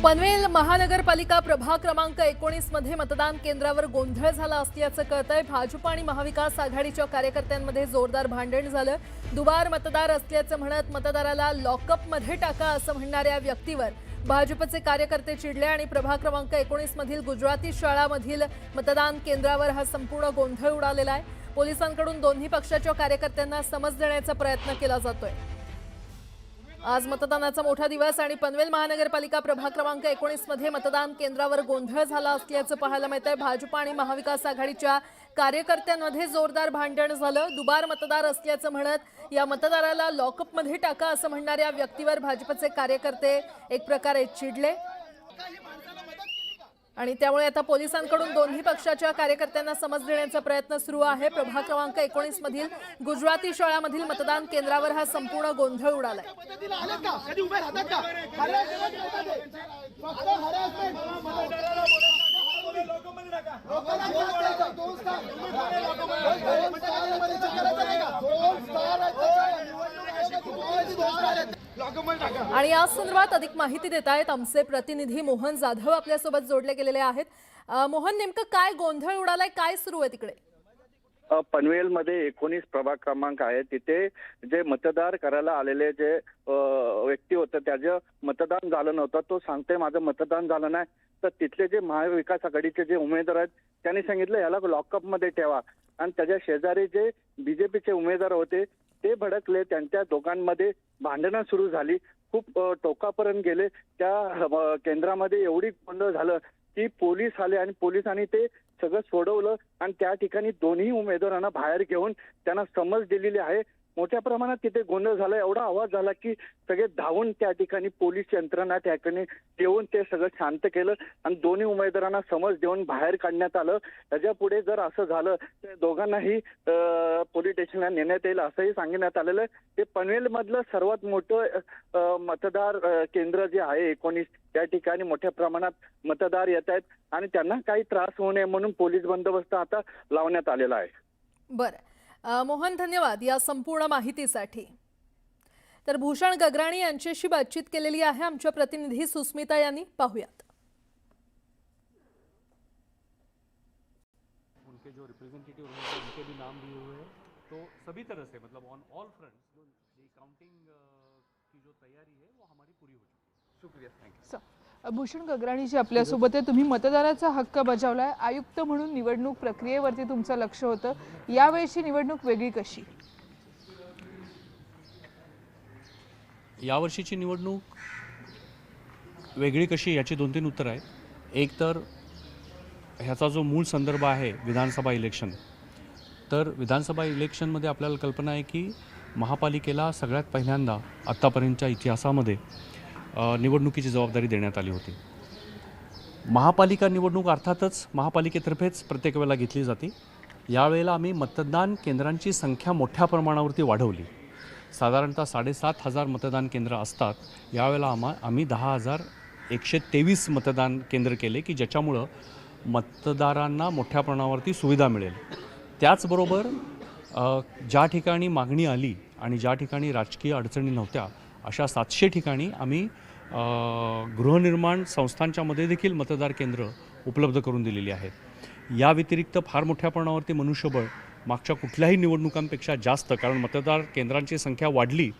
पनवेल महानगरपालिका प्रभाग क्रमांक 19 मध्ये मतदान केंद्रावर गोंधळ झाला असल्याचं कळतंय। भाजप आणि महाविकास आघाडीच्या कार्यकर्त्यांमध्ये जोरदार भांडण झालं। दुबार मतदार असल्याचं म्हणत मतदाराला लॉकअपमध्ये टाका असं म्हणणाऱ्या व्यक्तीवर भाजपचे कार्यकर्ते चिडले आणि प्रभाग क्रमांक 19 मधील गुजराती शाळामधील मतदान केंद्रावर हा संपूर्ण गोंधळ उडालेला आहे। पोलिसांकडून दोन्ही पक्षाच्या कार्यकर्त्यांना समज देण्याचा प्रयत्न केला जातोय। आज मतदानाचा मोठा दिवस आणि पनवेल महानगरपालिका प्रभाग क्रमांक 19 मध्ये मतदान केंद्रावर गोंधळ झाला असल्याचं पाहायला मिळतंय। भाजप आणि महाविकास आघाडीच्या कार्यकर्त्यांमध्ये जोरदार भांडण झालं। दुबार मतदार असल्याचं म्हणत या मतदाराला लॉकअपमध्ये टाका असं म्हणणाऱ्या व्यक्तीवर भाजपचे कार्यकर्ते एक प्रकारे चिडले आणि त्यामुळे आता पोलिसांकडून दोन्ही पक्षाच्या कार्यकर्त्यांना समज देण्याचा प्रयत्न सुरू आहे। प्रभाग क्रमांक 19 मधील गुजराती शाळामधील मतदान केंद्रावर हा संपूर्ण गोंधळ उडालाय। आणि या संदर्भात अधिक माहिती देत आहेत आमचे प्रतिनिधी मोहन जाधव आपल्यासोबत जोडले गेलेले आहेत। मोहन, नेमकं काय गोंधळ उडालाय, काय सुरू आहे तिकडे? पनवेल मध्ये 19 प्रभाग क्रमांक आहे, तिथे जे मतदार करायला आलेले जे व्यक्ती होते त्याचं मतदान झालं नव्हतं। तो सांगते माझं मतदान झालं नाही, तर तिथले जे महाविकास आघाडीचे जे उमेदवार आहेत त्यांनी सांगितलं याला लॉकअप मध्ये ठेवा आणि त्याच्या शेजारी जे बीजेपीचे उमेदवार होते ते भडकले। त्यांच्या दोघांमध्ये भांडणं सुरू झाली, खूप टोकापर्यंत गेले। त्या केंद्रामध्ये एवढी गोंधळ झालं की पोलीस आले आणि पोलिसांनी ते सगळं सोडवलं आणि त्या ठिकाणी दोन्ही उमेदवारांना बाहेर घेऊन त्यांना समज दिलेली आहे। मोठ्या प्रमाणात तिथे गोंधळ झाला, एवढा आवाज झाला की सगळे धावून त्या ठिकाणी पोलीस यंत्रणा त्या ठिकाणी येऊन ते सगळं शांत केलं आणि दोन्ही उमेदवारांना समज देऊन बाहेर काढण्यात आलं। त्याच्या पुढे जर असं झालं तर दोघांनाही पोलीस स्टेशनला नेण्यात येईल असंही सांगण्यात आलेलं आहे। ते पनवेल मधलं सर्वात मोठं मतदार केंद्र जे आहे 19, त्या ठिकाणी मोठ्या प्रमाणात मतदार येत आहेत आणि त्यांना काही त्रास होऊ नये म्हणून पोलीस बंदोबस्त आता लावण्यात आलेला आहे। बरं मोहन, धन्यवाद या संपूर्ण माहितीसाठी। तर भूषण गगराणी यांच्याशी बातचीत केलेली आहे आमच्या प्रतिनिधी सुस्मिता यांनी, पाहूयात। उनके जो रिप्रेजेंटेटिव हैं उनके भी नाम दिए हुए हैं, तो सभी तरह से मतलब ऑन ऑल फ्रंट्स जो काउंटिंग की जो तैयारी है वो हमारी पूरी हो चुकी है। शुक्रिया, थैंक यू। भूषण गगराणीजी आपल्यासोबत आहे। तुम्ही मतदाराचा हक्क बजावलाय, आयुक्त म्हणून निवडणूक प्रक्रियेवरती तुमचं लक्ष होतं, यावेळची निवडणूक वेगळी कशी? यावर्षीची निवडणूक वेगळी कशी याची 2-3 उत्तर आहेत। एक तर ह्याचा जो मूळ संदर्भ आहे विधानसभा इलेक्शन, तर विधानसभा इलेक्शनमध्ये आपल्याला कल्पना आहे की महापालिकेला सगळ्यात पहिल्यांदा आत्तापर्यंतच्या इतिहासामध्ये निवडणुकीची जबाबदारी देण्यात आली होती। महापालिका निवडणूक अर्थातच महापालिकेतर्फेच प्रत्येक वेळेला घेतली जाते। यावेळेला आम्ही मतदान केंद्रांची संख्या मोठ्या प्रमाणावरती वाढवली। साधारणतः 7,500 मतदान केंद्र असतात, यावेळेला आम्ही 10,123 मतदान केंद्र केले की ज्याच्यामुळं मतदारांना मोठ्या प्रमाणावरती सुविधा मिळेल। त्याचबरोबर ज्या ठिकाणी मागणी आली आणि ज्या ठिकाणी राजकीय अडचणी नव्हत्या अशा 700 ठिकाणी आम्ही गृहनिर्माण संस्थांच्यामध्ये देखील मतदार केंद्र उपलब्ध करून दिलेली आहेत। या व्यतिरिक्त फार मोठ्या प्रमाणावरती मनुष्यबळ मागच्या कुठल्याही निवडणुकांपेक्षा जास्त, कारण मतदार केंद्रांची संख्या वाढली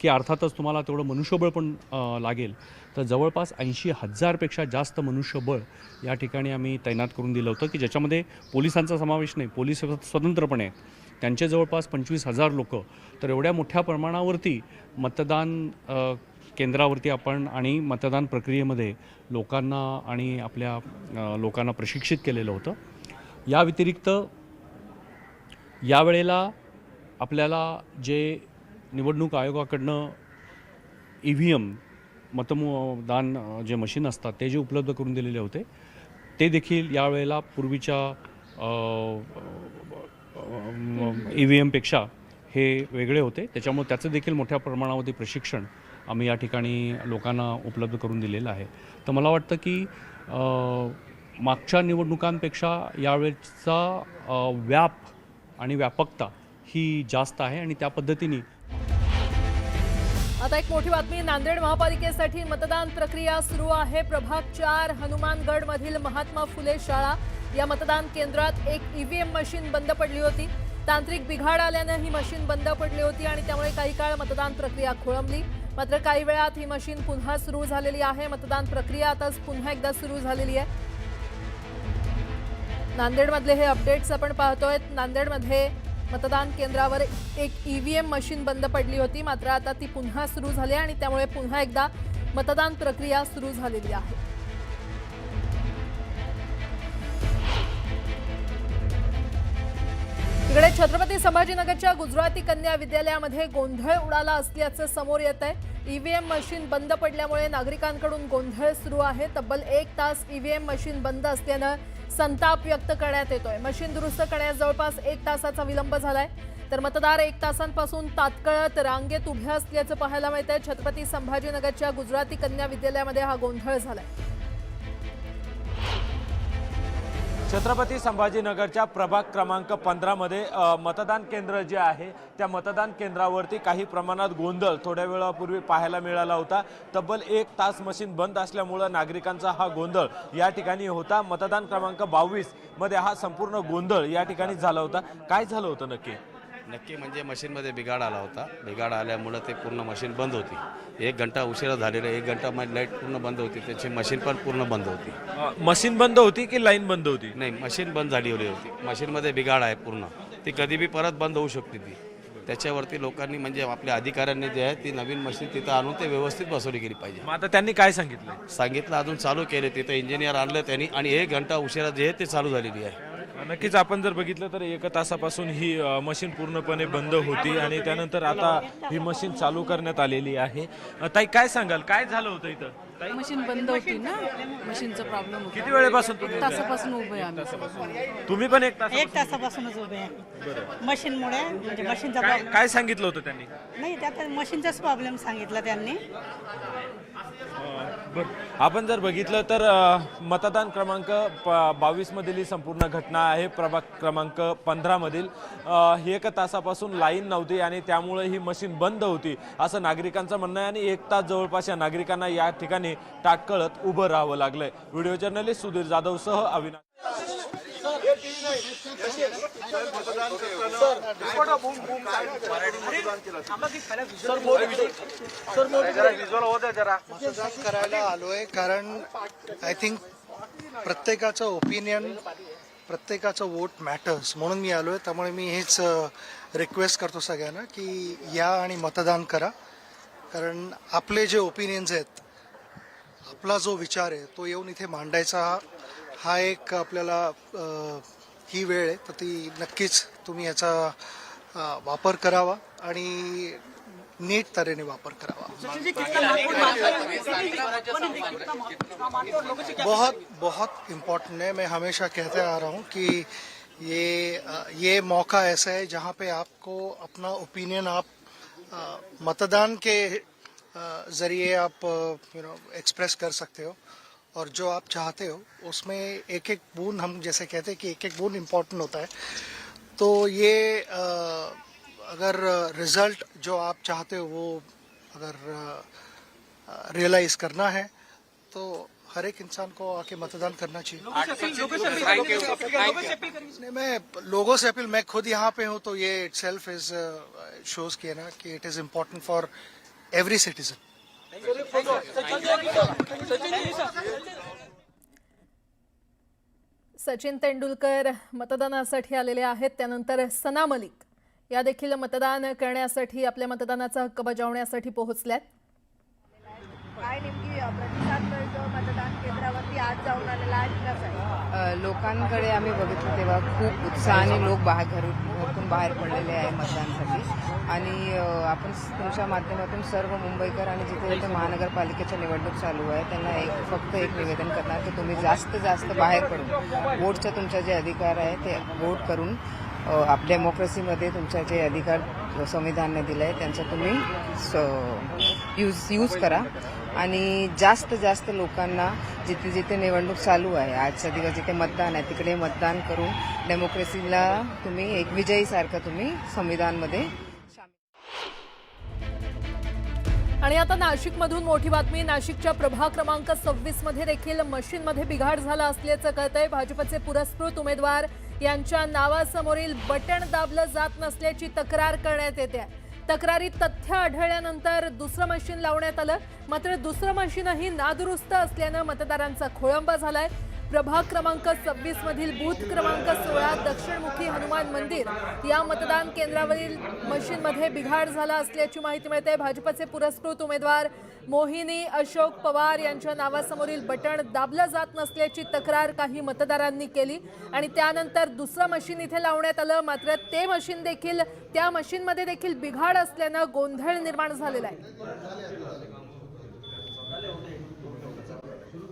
की अर्थातच तुम्हाला तेवढं मनुष्यबळ पण लागेल, तर जवळपास 80,000 पेक्षा जास्त मनुष्यबळ या ठिकाणी आम्ही तैनात करून दिलं होतं की ज्याच्यामध्ये पोलिसांचा समावेश नाही, पोलीस स्वतंत्रपणे आहेत, त्यांचे जवळपास 25,000 लोक। तर एवढ्या मोठ्या प्रमाणावरती मतदान केंद्रावरती आपण आणि मतदान प्रक्रियेमध्ये लोकांना आणि आपल्या लोकांना प्रशिक्षित केलेलं होतं। या व्यतिरिक्त यावेळेला आपल्याला जे निवडणूक आयोगाकडनं EVM मतदान जे मशीन असतात ते जे उपलब्ध करून दिलेले होते ते देखील यावेळेला पूर्वीच्या EVM पेक्षा हे वेगळे होते, त्याच्यामुळे त्याचं देखील मोठ्या प्रमाणावरती प्रशिक्षण आम्ही या ठिकाणी लोकांना उपलब्ध करून दिलेलं आहे। तर मला वाटतं की मागच्या निवडणुकांपेक्षा यावेळेचा व्याप आणि व्यापकता ही जास्त आहे आणि त्या पद्धतीने आता एक मोठी बातमी, नांदेड महापालिकेसाठी मतदान प्रक्रिया सुरू आहे। प्रभाग 4 हनुमानगड मधील महात्मा फुले शाळा या मतदान केंद्रात एक ईव्हीएम मशीन बंद पडली होती। तांत्रिक बिघाड आल्याने ही मशीन बंद पडली होती आणि त्यामुळे काही काळ मतदान प्रक्रिया खोळंबली। मात्र काही वेळात ही मशीन पुन्हा सुरू झालेली आहे। मतदान प्रक्रिया आता पुन्हा एकदा सुरू झालेली आहे। नांदेडमधले हे अपडेट्स आपण पाहतोय। नांदेडमध्ये मतदान केंद्रावर एक ईव्हीएम मशीन बंद पडली होती, मात्र आता ती पुन्हा सुरू झाली आणि त्यामुळे पुन्हा एकदा मतदान प्रक्रिया सुरू झालेली आहे। इकडे छत्रपती संभाजीनगरच्या गुजराती कन्या विद्यालयामध्ये गोंधळ उडाला असल्याचं समोर येत आहे। ईव्हीएम मशीन बंद पडल्यामुळे नागरिकांकडून गोंधळ सुरू आहे। तब्बल 1 तास ईव्हीएम मशीन बंद असल्यानं संताप व्यक्त करण्यात येतोय। मशीन दुरुस्त करण्यास जवळपास 1 तासाचा विलंब झालाय, तर मतदार 1 तासांपासून तात्काळात रांगेत उभे असल्याचं पाहायला मिळतंय। छत्रपती संभाजीनगरच्या गुजराती कन्या विद्यालयामध्ये हा गोंधळ झालाय। छत्रपती संभाजीनगरच्या प्रभाग क्रमांक 15 मध्ये मतदान केंद्र जे आहे त्या मतदान केंद्रावरती काही प्रमाणात गोंधळ थोड्या वेळापूर्वी पाहायला मिळाला होता। तब्बल 1 तास मशीन बंद असल्यामुळे नागरिकांचा हा गोंधळ या ठिकाणी होता। मतदान क्रमांक 22 मध्ये हा संपूर्ण गोंधळ या ठिकाणी झाला होता। काय झालं होतं नक्की म्हणजे मशीनमध्ये बिघाड आला होता। बिघाड आल्यामुळे ते पूर्ण मशीन बंद होती। 1 घंटा उशिरा झालेला, 1 घंटा मध्ये लाईट पूर्ण बंद होती, त्याची मशीन पण पूर्ण बंद होती। मशीन बंद होती की लाईन बंद होती? नाही, मशीन बंद झाली होती। मशीनमध्ये बिघाड आहे पूर्ण, ती कधी बी परत बंद होऊ शकते ती। त्याच्यावरती लोकांनी म्हणजे आपल्या अधिकाऱ्यांनी जे आहे ती नवीन मशीन तिथं आणून ते व्यवस्थित बसवली गेली पाहिजे। मग आता त्यांनी काय सांगितलं अजून चालू केले, तिथं इंजिनियर आणलं त्यांनी आणि 1 घंटा उशिरा जे आहे ते चालू झालेली आहे। नक्कीच आपण जर बघितलं तर 1 तासापासून ही मशीन पूर्णपणे बंद होती आणि त्यानंतर आता ही मशीन चालू करण्यात आलेली आहे। ताई काय सांगाल, काय झालं होतं इथं? मशीन बंद होती ना, मशीनचा प्रॉब्लेम होता। किती वेळेपासून तुम्ही उभे आहे? तासापासून उभे आहे आम्ही। तुम्ही पण 1 तास? 1 तासापासूनच उभे आहे मशीनमुळे। म्हणजे मशीनचा काय सांगितलं होतं त्यांनी? नाही, त्यात मशीनचाच प्रॉब्लेम सांगितला त्यांनी। आपण जर बघितलं तर मतदान क्रमांक 22 मधील ही संपूर्ण घटना आहे। प्रभाग क्रमांक 15 मधील 1 तासापासून लाईन नव्हती आणि त्यामुळे ही मशीन बंद होती असं नागरिकांचं म्हणणं आहे आणि 1 तास जवळपास या नागरिकांना या ठिकाणी टाकळत उभं राहावं लागलंय। व्हिडिओ जर्नलिस्ट सुधीर जाधव सह अविनाश। मतदान करायला आलोय कारण आय थिंक प्रत्येकाचं ओपिनियन, प्रत्येकाचं वोट मॅटर्स म्हणून मी आलोय। त्यामुळे मी हेच रिक्वेस्ट करतो सगळ्यांना की या आणि मतदान करा, कारण आपले जे ओपिनियन्स आहेत, आपला जो विचार आहे तो येऊन इथे मांडायचा हा एक आपल्याला ही वेळ आहे, तर ती नक्कीच तुम्ही याचा वापर करावा आणि नीट तऱ्हेने वापर करावा। बहुत इम्पोर्टेंट है। मैं हमेशा कहते आ रहा हूँ कि ये मौका ऐसा है जहाँ पे आपको अपना ओपिनियन आप मतदान के जरिए आप एक्सप्रेस कर सकते हो और जो आप चाहते हो उसमें एक एक बूंद, हम जैसे कहते हैं कि एक एक बूंद इम्पोर्टेंट होता है। तो ये अगर रिजल्ट जो आप चाहते हो वो अगर रियलाइज करना है तो हर एक इंसान को आके मतदान करना चाहिए। मैं लोगों से अपील, मैं खुद यहाँ पे हूँ तो ये इटसेल्फ इज शोज किया ना कि it is important for every citizen. Sachin Tendulkar मतदानासाठी आलेले आहेत, त्यानंतर सना मलिक या देखील मतदान करण्यासाठी, आपल्या मतदानाचा हक्क बजावण्यासाठी पोहोचल्यात। काय नेमकी प्रतिसाद मिळतो मतदान केंद्रावरती आज जाऊन आलेला आहे कसं? लोकांकडे आम्ही बघितलं तेव्हा खूप उत्साहाने लोक घरातून बाहेर पडलेले आहे मतदानासाठी आणि आपण तुमच्या माध्यमातून सर्व मुंबईकर आणि जिथे जिथे महानगरपालिकेच्या निवडणूक चालू आहे त्यांना फक्त एक निवेदन करणार की तुम्ही जास्तीत जास्त बाहेर पडून वोटचे तुमचे जे अधिकार आहे ते वोट करून आपल्या डेमोक्रेसीमध्ये तुमचे जे अधिकार संविधानाने दिले आहे त्यांचा तुम्ही यूज करा आणि जास्त जास्त लोकांना जिथे जिथे निवडणूक चालू आहे आजच्या दिवस जिथे मतदान आहे तिकडे मतदान करून डेमोक्रेसीला तुम्ही एक विजयीसारखं तुम्ही संविधानमध्ये आणि आता नाशिकमधून मोठी बातमी. नाशिकच्या प्रभाग क्रमांक 26 मध्ये देखील मशीनमध्ये बिघाड झाला असल्याचं कळतंय. भाजपचे पुरस्कृत उमेदवार यांच्या नावासमोरील बटण दाबलं जात नसल्याची तक्रार करण्यात येते. तक्रारीत तथ्य आढळल्यानंतर दुसरं मशीन लावण्यात आलं, मात्र दुसरं मशीनही नादुरुस्त असल्यानं मतदारांचा खोळंबा झालाय. प्रभाग क्रमांक 26 मधील बूथ क्रमांक 16 दक्षिणमुखी हनुमान मंदिर या मतदान केंद्रावरील मशीनमध्ये बिघाड झाला असल्याची माहिती मिळते. भाजपचे पुरस्कृत उमेदवार मोहिनी अशोक पवार यांच्या नावासमोरील बटण दाबलं जात नसल्याची तक्रार काही मतदारांनी केली आणि त्यानंतर दुसरं मशीन इथे लावण्यात आलं, मात्र ते मशीन देखील त्या मशीनमध्ये देखील बिघाड असल्यानं गोंधळ निर्माण झालेला आहे.